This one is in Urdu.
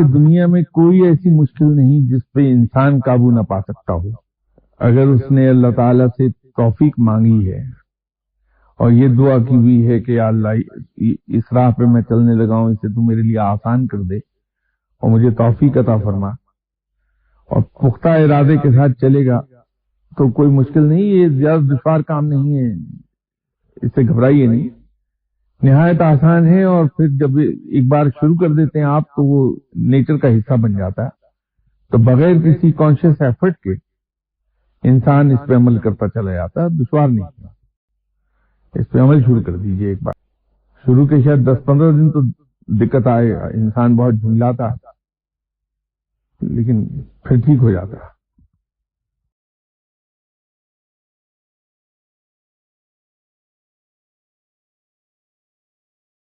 کہ دنیا میں کوئی ایسی مشکل نہیں جس پہ انسان قابو نہ پا سکتا ہو، اگر اس نے اللہ تعالیٰ سے توفیق مانگی ہے اور یہ دعا کی ہوئی ہے کہ یا اللہ اس راہ پہ میں چلنے لگا ہوں، اسے تو میرے لیے آسان کر دے اور مجھے توفیق عطا فرما، اور پختہ ارادے کے ساتھ چلے گا تو کوئی مشکل نہیں، یہ زیادہ دشوار کام نہیں ہے، اس سے گھبرائیے نہیں، نہایت آسان ہے، اور پھر جب ایک بار شروع کر دیتے ہیں آپ تو وہ نیچر کا حصہ بن جاتا ہے، تو بغیر کسی کانشیس ایفرٹ کے انسان اس پہ عمل کرتا چلا جاتا ہے، دشوار نہیں ہے، اس پہ عمل شروع کر دیجئے ایک بار، شروع کے شاید 10-15 دن تو دقت آئے، انسان بہت جھنجلاتا لیکن پھر ٹھیک ہو جاتا ہے۔